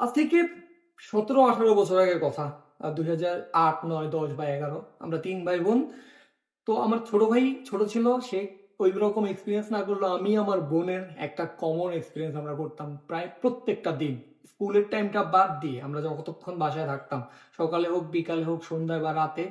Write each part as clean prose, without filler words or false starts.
আজ থেকে 17-18 বছর আগের কথা। 2008, 9, 10 বা 11 আমরা 3 ভাই বোন। তো আমার ছোট ভাই ছোট ছিল, সে ওই রকম এক্সপেরিয়েন্স না করলেও আমি আমার বোনের একটা কমন এক্সপেরিয়েন্স আমরা করতাম প্রায় প্রত্যেকটা দিন। স্কুলের টাইমটা বাদ দিয়ে আমরা যতক্ষণ বাসায় থাকতাম, সকালে হোক, বিকালে হোক, সন্ধ্যায় বা রাতে,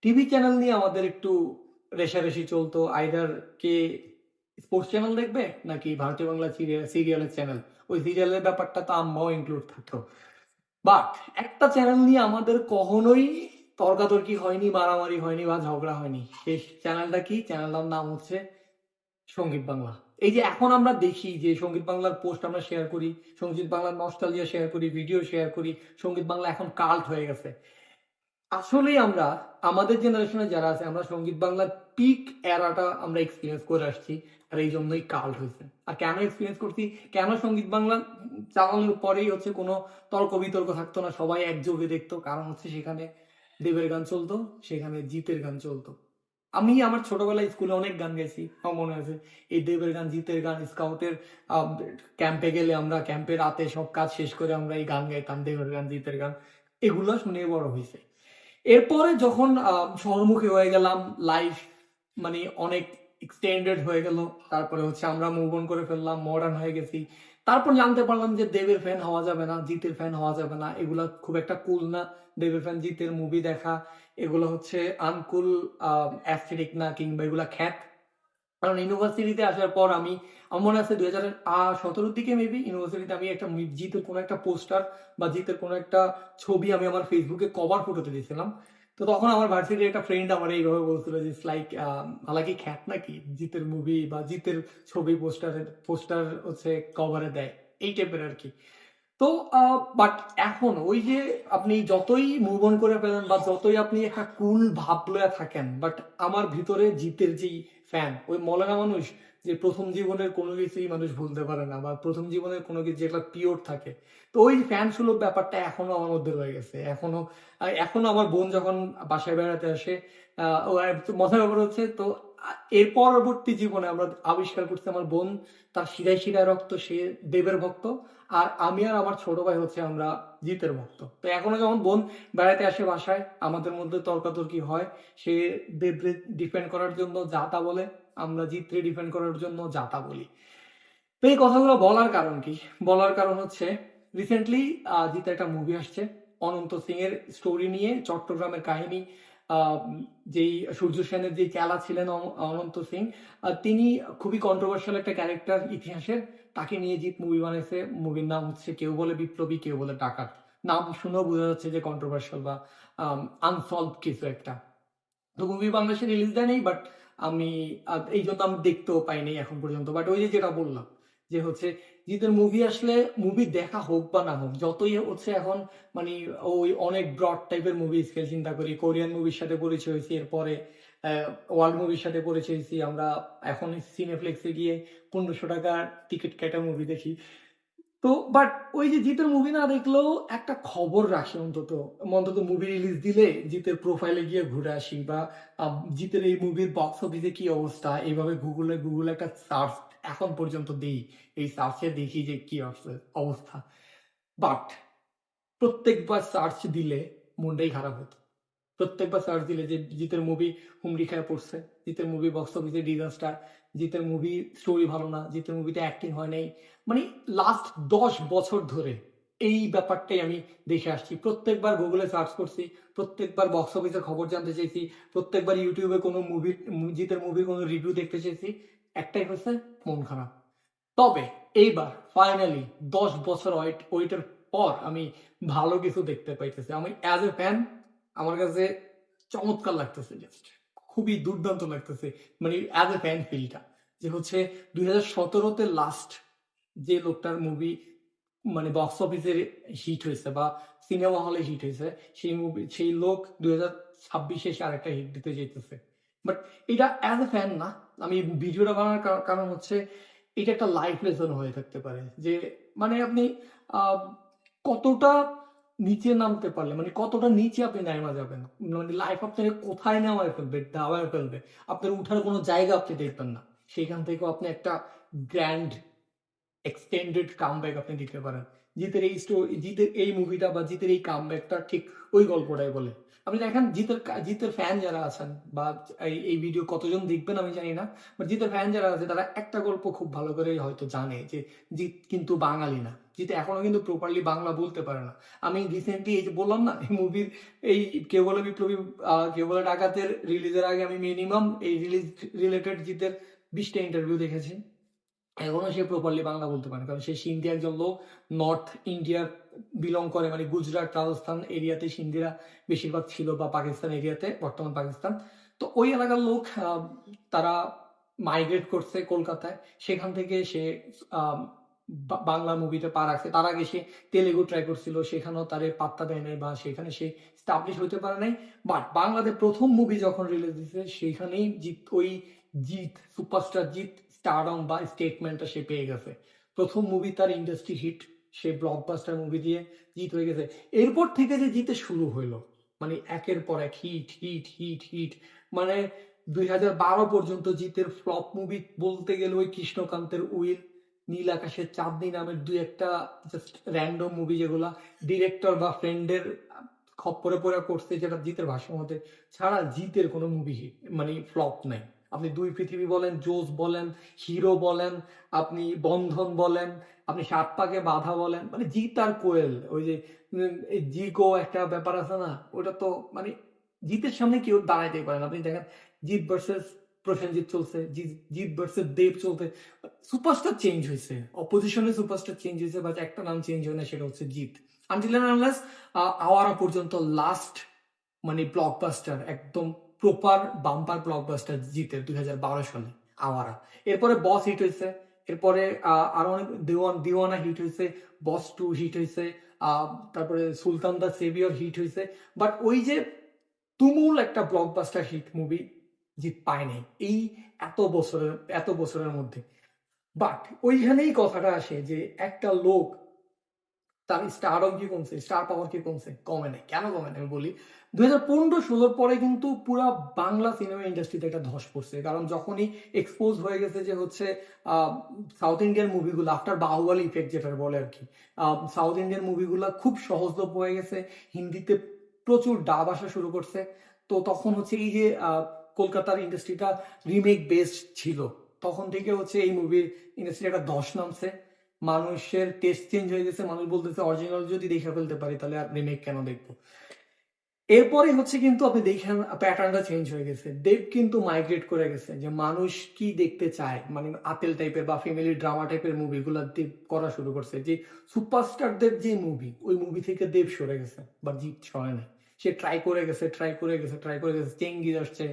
টিভি চ্যানেল নিয়ে আমাদের একটু রেষারেষি চলতো। আইদার কে স্পোর্টস চ্যানেল দেখবে নাকি ভারতীয় বাংলা সিরিয়ালের চ্যানেল। ওই সিরিয়ালের ব্যাপারটা তো আম্মাও ইনক্লুড থাকতো। বাট একটা চ্যানেল নিয়ে আমাদের কখনোই তর্কাতর্কি হয়নি, মারামারি হয়নি বা ঝগড়া হয়নি। সেই চ্যানেলটা কি? চ্যানেলটার নাম হচ্ছে সঙ্গীত বাংলা। এই যে এখন আমরা দেখি যে সঙ্গীত বাংলার পোস্ট আমরা শেয়ার করি, সঙ্গীত বাংলার নস্টালজিয়া শেয়ার করি, ভিডিও শেয়ার করি, সঙ্গীত বাংলা এখন কাল্ট হয়ে গেছে। আসলেই আমরা আমাদের জেনারেশনে যারা আছে, আমরা সঙ্গীত বাংলার পিক এরাটা আমরা এক্সপিরিয়েন্স করে আসছি, আর এই জন্যই কাল্ট হয়েছে। আর কেন এক্সপিরিয়েন্স করছি, কেন সঙ্গীত বাংলা চালানোর পরেই হচ্ছে কোনো তর্ক বিতর্ক থাকতো না, সবাই একযোগে দেখতো, কারণ হচ্ছে সেখানে দেবের গান চলতো, সেখানে জিতের গান চলতো। আমি আমার ছোটবেলায় স্কুলে অনেক গান গাইছি, আমার মনে আছে এই দেবের গান, জিতের গান। স্কাউটের ক্যাম্পে গেলে আমরা ক্যাম্পে রাতে সব কাজ শেষ করে আমরা এই গান গাইতাম, দেবের গান, জিতের গান, এগুলো শুনে বড় হয়েছে। এরপরে যখন শহরমুখী হয়ে গেলাম, লাইফ মানে অনেক এক্সটেন্ডেড হয়ে গেল, তারপরে হচ্ছে আমরা মুভ অন করে ফেললাম, মডার্ন হয়ে গেছি। তারপর জানতে পারলাম যে দেবের ফ্যান হওয়া যাবে না, জিতের ফ্যান হওয়া যাবে না, এগুলা খুব একটা কুল না। দেবের ফ্যান, জিতের মুভি দেখা, এগুলো হচ্ছে আনকুল, অ্যাস্থেটিক না, কিংবা এগুলা খ্যাত। কারণ ইউনিভার্সিটিতে আসার পর আমার মনে আছে 2017 দিকে মেবি ইউনিভার্সিটিতে আমি একটা জিতের কোনো একটা পোস্টার বা জিতের কোনো একটা ছবি আমি আমার ফেসবুকে কভার ফটোতে দিয়েছিলাম। তো তখন আমার ভার্সিটির একটা ফ্রেন্ড আমার এইভাবে বলছিল যে লাইক হালাকি খ্যাত নাকি জিতের মুভি বা জিতের ছবি পোস্টার হচ্ছে কভারে দেয়, এই টাইপের আর কি। তো বাট এখন ওই যে আপনি যতই মুভ অন করে ফেলেন বা যতই আপনি একটা কুল ভাব লয়ে থাকেন, বাট আমার ভিতরে জিতের যেই ফ্যান, ওই মলানা মানুষ, যে প্রথম জীবনের কোনো কিছুই মানুষ ভুলতে পারে না, বা প্রথম জীবনের কোনো কিছু যেটা পিওর থাকে, তো ওই ফ্যান সুলভ ব্যাপারটা এখনো আমার মধ্যে রয়ে গেছে। এখনো আমার বোন যখন বাসায় বেড়াতে আসে, ও মজার ব্যাপার হচ্ছে, তো এর পরবর্তী জীবনে আমরা আবিষ্কার করছি আমার বোন, তার শিরায় শিরায় রক্ত, সে দেবের ভক্ত, আর আমি আর আমার ছোট ভাই হচ্ছে আমরা জিতের ভক্ত। তো এখনো যখন বোন বেড়াতে আসে বাসায়, আমাদের মধ্যে তর্কাতর্কি হয়, সে দেবরে ডিফেন্ড করার জন্য যা তা বলে, আমরা জিতরে ডিফেন্ড করার জন্য যা তা বলি। তো এই কথাগুলো বলার কারণ কি? বলার কারণ হচ্ছে রিসেন্টলি জিতে একটা মুভি আসছে অনন্ত সিং এর স্টোরি নিয়ে, চট্টগ্রামের কাহিনী। যেই সূর্য সেনের যে খেলা ছিলেন অনন্ত সিং, তিনি খুবই কন্ট্রোভার্সিয়াল একটা ক্যারেক্টার ইতিহাসের, তাকে নিয়ে জিৎ মুভি বানাইছে। মুভির নাম হচ্ছে কেউ বলে বিপ্লবী, কেউ বলে ডাকাত। নাম শুনেও বোঝা যাচ্ছে যে কন্ট্রোভার্সিয়াল বা আনসলভ কিছু একটা। তো মুভি বাংলাদেশে রিলিজ দেয়নি, বাট আমি এই জন্য আমি দেখতেও পাইনি এখন পর্যন্ত। বাট ওই যে যেটা বললাম, যে হচ্ছে জিতের মুভি আসলে, মুভি দেখা হোক বা না হোক, যতই হচ্ছে এখন মানে ওই অনেক ব্রড টাইপের মুভি স্কেল চিন্তা করি, কোরিয়ান মুভির সাথে পরিচয় হয়েছি, এরপরে ওয়ার্ল্ড মুভির সাথে পরিচয় হয়েছি আমরা। এখন সিনেপ্লেক্সে গিয়ে 1500 টাকা টিকিট কেটে মুভি দেখি। তো বাট ওই যে জিতের মুভি না দেখলেও একটা খবর রাখি, অন্তত অন্তত মুভি রিলিজ দিলে জিতের প্রোফাইলে গিয়ে ঘুরে আসি, বা জিতের এই মুভির বক্স অফিসে কি অবস্থা, এইভাবে গুগলে একটা সার্চ এখন পর্যন্ত দিই, এই সার্চে দেখি যে কি অবস্থা। বাট প্রত্যেকবার সার্চ দিলে মনটাই খারাপ হতো। প্রত্যেকবার সার্চ দিলে যে জিতের মুভি হুমড়ি খেয়ে পড়ছে, জিতের মুভি বক্স অফিসে ডিজাস্টার, জিতের মুভি স্টোরি ভালো না, জিতের মুভিতে অ্যাক্টিং হয় নাই। মানে লাস্ট 10 বছর ধরে এই ব্যাপারটাই আমি দেখে আসছি। প্রত্যেকবার গুগলে সার্চ করছি, প্রত্যেকবার বক্স অফিসের খবর জানতে চাইছি, প্রত্যেকবার ইউটিউবে কোনো জিতের মুভির কোনো রিভিউ দেখতে চাইছি, একটাই হচ্ছে মন খারাপ। তবে এইবার ফাইনালি 10 বছর ওয়েটের পর আমি ভালো কিছু দেখতে পাইতেছি। আমি অ্যাজ এ ফ্যান আমার কাছে চমৎকার লাগতেছে, জাস্ট খুবই দুর্দান্ত লাগতেছে। মানে অ্যাজ এ ফ্যান ফিলটা, যে হচ্ছে 2017-তে লাস্ট যে লোকটার মুভি মানে বক্স অফিসে হিট হয়েছে বা সিনেমা হলে হিট হয়েছে, সেই লোক 2026-এ এসে আরেকটা হিট দিতে যেতেছে। বাট এটা অ্যাজ এ ফ্যান না, আমি ভিডিওটা বানানোর কারণ হচ্ছে এটা একটা লাইফ লেসন হয়ে থাকতে পারে, যে মানে আপনি আহ, কতটা নিচে নামতে পারলে, মানে কতটা নিচে আপনি নামা যাবেন, মানে লাইফ আপনাকে কোথায় নামায় ফেলবে, দাবায় ফেলবে, আপনার উঠার কোনো জায়গা আপনি দেখবেন না, সেখান থেকেও আপনি একটা গ্র্যান্ড এক্সটেন্ডেড কামব্যাক আপনি দিতে পারেন। জিতের এই স্টোরি, জিতের এই মুভিটা বা জিতের এই কামব্যাকটা ঠিক ওই গল্পটাই বলে। আপনি দেখেন জিতের ফ্যান যারা আছেন বা এই ভিডিও কতজন দেখবেন আমি জানি না, বাট জিতের ফ্যান যারা আছে তারা একটা গল্প খুব ভালো করে হয়তো জানে যে জিৎ কিন্তু বাঙালি না, জিৎ এখনো কিন্তু প্রপারলি বাংলা বলতে পারে না। আমি রিসেন্টলি এই যে বললাম না, এই মুভির এই কেউ বলে বিপ্লবী কেউ বলে ডাকাতের রিলিজের আগে আমি মিনিমাম এই রিলিজ রিলেটেড জিতের 20টা ইন্টারভিউ দেখেছি, এখনো সে প্রপারলি বাংলা বলতে পারে, কারণ সে সিন্ধি একজন লোক, নর্থ ইন্ডিয়া বিলং করে, মানে গুজরাট রাজস্থান এরিয়াতে সিন্ধিরা বেশিরভাগ ছিল, বা পাকিস্তান এরিয়াতে, বর্তমান পাকিস্তান। তো ওই এলাকার লোক তারা মাইগ্রেট করছে কলকাতায়, সেখান থেকে সে বাংলা মুভিতে পা রাখছে। তার আগে সে তেলেগু ট্রাই করছিল, সেখানেও তারে পাত্তা দেয় নাই বা সেখানে সে স্টাবলিশ হতে পারে নাই। বাট বাংলাদেশ প্রথম মুভি যখন রিলিজ দিচ্ছে সেখানেই জিৎ সুপারস্টার জিৎ স্টারডম বা স্টেটমেন্টটা সে পেয়ে গেছে। প্রথম মুভি তার ইন্ডাস্ট্রি হিট, সে ব্লকবাস্টার মুভি দিয়ে জিত হয়ে গেছে। এরপর থেকে যে জিতে শুরু হইলো, মানে একের পর এক হিট হিট হিট হিট, মানে 2012 পর্যন্ত জিতের ফ্লপ মুভি বলতে গেলে ওই কৃষ্ণকান্তের উইল, নীল আকাশের চাঁদনি নামের দুই একটা জাস্ট র্যান্ডম মুভি, যেগুলা ডিরেক্টর বা ফ্রেন্ডের খপ্পরে পড়ে করছে, যেটা জিতের ভাষ্য মতে ছাড়া জিতের কোনো মুভি মানে ফ্লপ নাই। আপনি দুই পৃথিবী বলেন, জোস বলেন, হিরো বলেন, আপনি বন্ধন বলেন, আপনি সাত পাকে বাধা বলেন, মানে জিত আর কোয়েল, ওই যে জিকো একটা ব্যাপার আছে না, ওটা তো মানে জিতের সামনে কেউ দাঁড়াইতেই পারে না। আপনি দেখেন জিৎ ভার্সেস প্রসেনজিৎ চলছে, জিৎ ভার্সেস দেব চলছে, সুপারস্টার চেঞ্জ হয়েছে, অপোজিশনে সুপারস্টার চেঞ্জ হয়েছে, বাট একটা নাম চেঞ্জ হয় না, সেটা হচ্ছে Jeet. Until and unless Awara পর্যন্ত লাস্ট মানে ব্লকবাস্টার, একদম প্রপার বাম্পার ব্লকবাস্টার জিতের 2012 সালে আওয়ারা। এরপরে বস হিট হয়েছে, এরপরে আরো অনেক দিওয়ানা হিট হয়েছে, বস 2 হিট হয়েছে, তারপরে সুলতান দা সেভিয়র হিট হয়েছে, বাট ওই যে তুমুল একটা ব্লকবাস্টার হিট মুভি জিত পায় নাই এই এত বছরের মধ্যে। বাট ওইখানেই কথাটা আসে যে একটা লোক তার স্টারডম কি কমছে, স্টার পাওয়ার কি কমছে? কমে নাই। কেন কমে নাই আমি বলি, 2015-16 পরে কিন্তু পুরা বাংলা সিনেমা ইন্ডাস্ট্রিতে একটা ধস পড়ছে, কারণ যখনই এক্সপোজ হয়ে গেছে যে হচ্ছে সাউথ ইন্ডিয়ান মুভিগুলো, আফটার বাহুবলী ইফেক্ট যেটা বলে আর কি, সাউথ ইন্ডিয়ান মুভিগুলো খুব সহজলভ্য হয়ে গেছে, হিন্দিতে প্রচুর ডাব আসা শুরু করছে। তো তখন হচ্ছে এই যে কলকাতার ইন্ডাস্ট্রিটা রিমেক বেসড ছিল, তখন থেকে হচ্ছে এই মুভির ইন্ডাস্ট্রি একটা ধস নামছে, মানুষের টেস্ট চেঞ্জ হয়ে গেছে, মানুষ বলতেছে অরিজিনাল যদি দেখে ফেলতে পারি তাহলে আর রিমেক কেন দেখবো। এরপরে হচ্ছে কিন্তু আপনি দেখেন প্যাটার্নটা চেঞ্জ হয়ে গেছে, দেব কিন্তু মাইগ্রেট করে গেছে যে মানুষ কি দেখতে চায়, মানে আতেল টাইপের বা ফ্যামিলি ড্রামা টাইপের মুভিগুলো দেব করা শুরু করছে, যে সুপারস্টারদের যে মুভি, ওই মুভি থেকে দেব সরে গেছে বা জিৎ সরে না, সে ট্রাই করে গেছে, চেঙ্গিজ আসছে,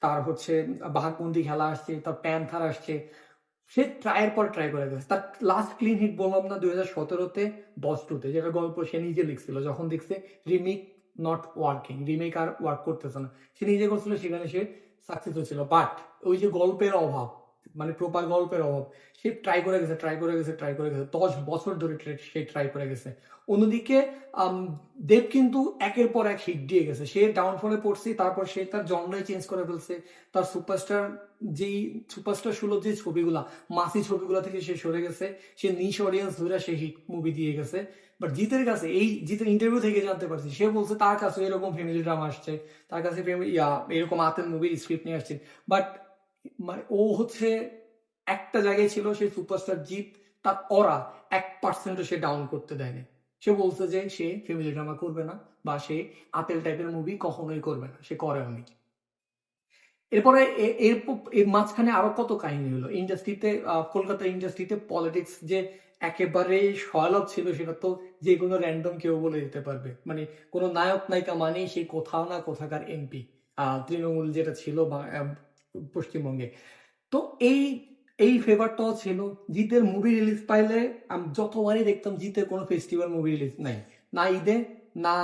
তার হচ্ছে বাঘবন্দি খেলা আসছে, তার প্যান্থার আসছে, সে ট্রাইয়ের পর ট্রাই করে গেছে। তার লাস্ট ক্লিন হিট বললাম না 2017-তে বস 2-তে, যেটা গল্প সে নিজে লিখছিল, যখন দেখছে রিমেক নট ওয়ার্কিং, রিমেক আর ওয়ার্ক করতেছে না, সে নিজে করছিল, সেখানে সে সাকসেস হচ্ছিল। বাট ওই যে গল্পের অভাব, মানে প্রপার গল্পের অভাব, সে ট্রাই করে গেছে 10 বছর ধরে সে ট্রাই করে গেছে। অন্যদিকে দেব কিন্তু একের পর এক হিট দিয়ে গেছে, সে ডাউনফলে পড়ছে, তারপর সে তার জনরাই চেঞ্জ করে ফেলছে, তার সুপারস্টার সুলভ যে ছবিগুলা, মাসি ছবিগুলা থেকে সে সরে গেছে, সে নিশ অডিয়েন্স ধরে সে হিট মুভি দিয়ে গেছে। বাট জিতের কাছে, এই জিতের ইন্টারভিউ থেকে জানতে পারছি, সে বলছে তার কাছে এরকম ফ্যামিলি ড্রামা আসছে, তার কাছে এরকম আতেল মুভির স্ক্রিপ্ট নিয়ে আসছে, বাট মানে ও হচ্ছে একটা জায়গায় ছিল, সেই সুপারস্টার জিত তার অরা 1% সে ডাউন করতে দেয়নি। সে বলছে যে সে ফ্যামিলি ড্রামা করবে না বা সে আতেল টাইপের মুভি কখনোই করবে না, সে করেনি। এরপরে এর মাঝখানে আরো কত কাহিনী হলো ইন্ডাস্ট্রিতে, কলকাতা ইন্ডাস্ট্রিতে পলিটিক্স যে একেবারে সয়ালভ ছিল, সেটা তো যে কোনো র্যান্ডম কেউ বলে দিতে পারবে। মানে কোনো নায়ক নায়িকা মানেই সে কোথাও না কোথাকার এমপি, তৃণমূল যেটা ছিল পশ্চিমবঙ্গে। তো এই এই ফেভারটাও ছিল। জিতের মুভি রিলিজ পাইলে আমি যতবারই দেখতাম জিতের কোনো ফেস্টিভ্যাল মুভি রিলিজ নাই, না ঈদে, না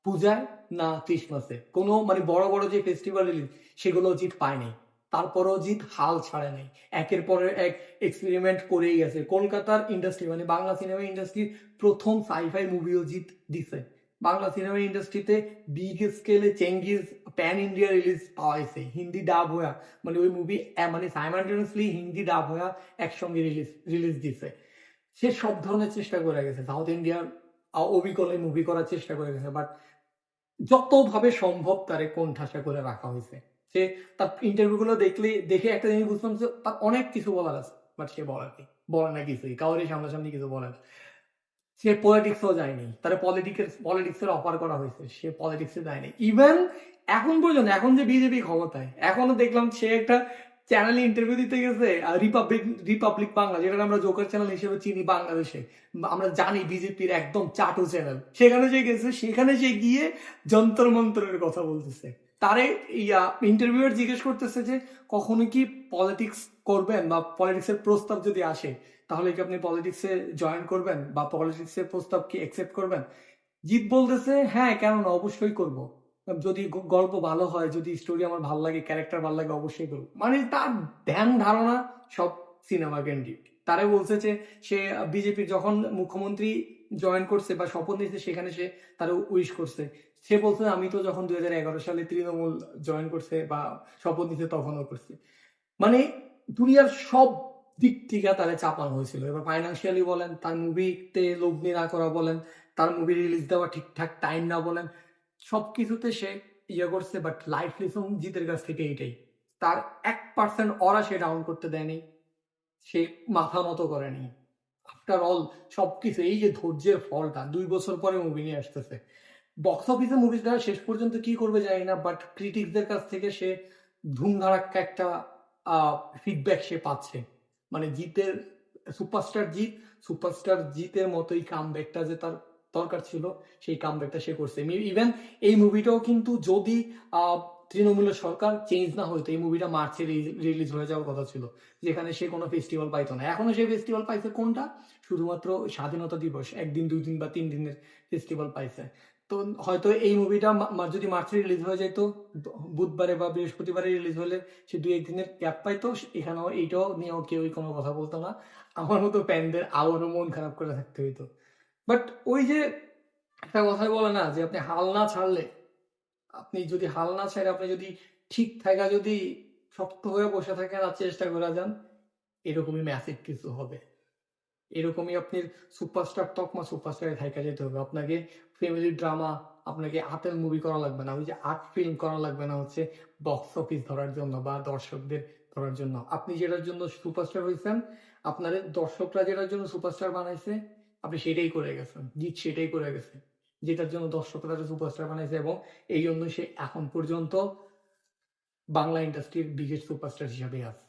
পূজায়, না ক্রিসমাসে, কোনো মানে বড় বড় যে ফেস্টিভ্যাল রিলিজ সেগুলো জিত পায় নাই। তারপরও জিত হাল ছাড়ে নাই, একের পর এক এক্সপেরিমেন্ট করেই গেছে। কলকাতার ইন্ডাস্ট্রি মানে বাংলা সিনেমা ইন্ডাস্ট্রির প্রথম সাইফাই মুভিও জিত দিছে। বাংলা সিনেমা ইন্ডাস্ট্রিতে বিগ স্কেলে চেঙ্গিজ প্যান ইন্ডিয়া রিলিজ পাওয়াইছে, হিন্দি ডাব হইয়া, মানে ওই মুভি মানে সাইমালটেনিয়াসলি হিন্দি ডাব হইয়া একসঙ্গে রিলিজ দিছে। সে সব ধরনের চেষ্টা করে গেছে, সাউথ ইন্ডিয়ার অবিকলে মুভি করার চেষ্টা করে গেছে, বাট যতভাবে সম্ভব তারে কোণঠাসা করে রাখা হয়েছে। সে তার ইন্টারভিউগুলো দেখে একটা জিনিস বুঝলাম যে তার অনেক কিছু বলার আছে, বাট সে বলে না কিছুই, কাউরে সামনাসামনি কিছু বলে না। সে পলিটিক্সও যায়নি, তার পলিটিক্সের অফার করা হয়েছে, সে পলিটিক্সে যায়নি। ইভেন এখন পর্যন্ত, এখন যে বিজেপি ক্ষমতায়, এখনো দেখলাম সে একটা চ্যানেলে ইন্টারভিউ দিতে গেছে, রিপাবলিক বাংলা, যেটা আমরা জোকার চ্যানেল হিসেবে চিনি বাংলাদেশে, আমরা জানি বিজেপির একদম চাটু চ্যানেল, সেখানে যে গেছে, সেখানে সে গিয়ে যন্তর মন্ত্রের কথা বলতেছে। তারে ইন্টারভিউয়ার জিজ্ঞেস করতেছে যে কখনো কি পলিটিক্স করবেন, বা পলিটিক্সের প্রস্তাব যদি আসে তাহলে কি আপনি পলিটিক্সে জয়েন করবেন, বা পলিটিক্সের প্রস্তাব কি অ্যাকসেপ্ট করবেন? জিৎ বলতেছে হ্যাঁ, কেন না, অবশ্যই করব, যদি গল্প ভালো হয়, যদি স্টোরি আমার ভালো লাগে, ক্যারেক্টার ভালো লাগে, অবশ্যই করবো। মানে তার ধ্যান ধারণা সব সিনেমা কেন্দ্রিক। তারে বলছে যে সে বিজেপির যখন মুখ্যমন্ত্রী জয়েন করছে বা শপথ নিয়েছে, সেখানে সে তারা উইশ করছে। সে বলছে আমি তো যখন 2011 সালে তৃণমূল জয়েন করছে বা শপথ নিছে তখনও করছে। মানে দুনিয়ার সব দিক থেকে তারে চাপানো হয়েছিল। এবার ফাইন্যান্সিয়ালি বলেন, তার মুভিতে লগ্নি না করা বলেন, তার মুভি রিলিজ দেওয়া ঠিকঠাক টাইম না বলেন, সবকিছুতে সে করছে। বাট লাইফ লেসন জিতের কাছ থেকে এইটাই, তার 1% অরা সে ডাউন করতে দেয়নি, সে মাথা নত করেনি। আফটার অল সবকিছু, এই যে ধৈর্যের ফলটা, 2 বছর পরে মুভি নিয়ে আসতেছে। বক্স অফিসে মুভিটা শেষ পর্যন্ত কি করবে জানি না, বাট ক্রিটিকদের কাছ থেকে সে ধুমধারাক্কা একটা ফিডব্যাক সে পাচ্ছে। মানে জিতের সুপারস্টার জিতের মতোই কামব্যাকটা যে তার দরকার ছিল, সেই কামব্যাকটা সে করছে। ইভেন এই মুভিটাও কিন্তু যদি তৃণমূলের সরকার চেঞ্জ না হইতো, এই মুভিটা মার্চে রিলিজ হয়ে যাওয়ার কথা ছিল, যেখানে সে কোনো ফেস্টিভ্যাল পাইতো না। এখনো সে ফেস্টিভ্যাল পাইছে কোনটা, শুধুমাত্র স্বাধীনতা দিবস, 1 দিন 2 দিন বা 3 দিনের ফেস্টিভ্যাল পাইছে। তো হয়তো এই মুভিটা যদি মার্চে রিলিজ হয়ে যেত, বুধবারে বা বৃহস্পতিবারে রিলিজ হলে সে 2-1 দিনের গ্যাপ পাইতো, এখানেও এইটাও নিয়েও কেউই কোনো কথা বলতো না। আমার মতো প্যানদের আবারও মন খারাপ করে থাকতে হইতো। বাট ওই যে একটা কথাই বলে না, যে আপনি হাল না ছাড়লে, আপনি যদি হাল না ছেড়ে আপনি যদি ঠিক থাকা, যদি শক্ত হয়ে বসে থাকেন আর চেষ্টা করে যান, এরকমই ম্যাসিভ কিছু হবে। এরকমই আপনার সুপারস্টার তকমা সুপারস্টারে থাইকা যেতে হবে। আপনাকে ফ্যামিলি ড্রামা, আপনাকে আর্টের মুভি করা লাগবে না, ওই যে আর্ট ফিল্ম করা লাগবে না হচ্ছে বক্স অফিস ধরার জন্য বা দর্শকদের ধরার জন্য। আপনি যেটার জন্য সুপারস্টার হয়েছেন, আপনার দর্শকরা যেটার জন্য সুপারস্টার বানাইছে, আপনি সেটাই করে গেছেন। জিৎ সেটাই করে গেছে, যেটার জন্য দর্শকরা সুপারস্টার বানাইছে, এবং এই জন্য সে এখন পর্যন্ত বাংলা ইন্ডাস্ট্রির বিগেস্ট সুপারস্টার হিসাবে আছে।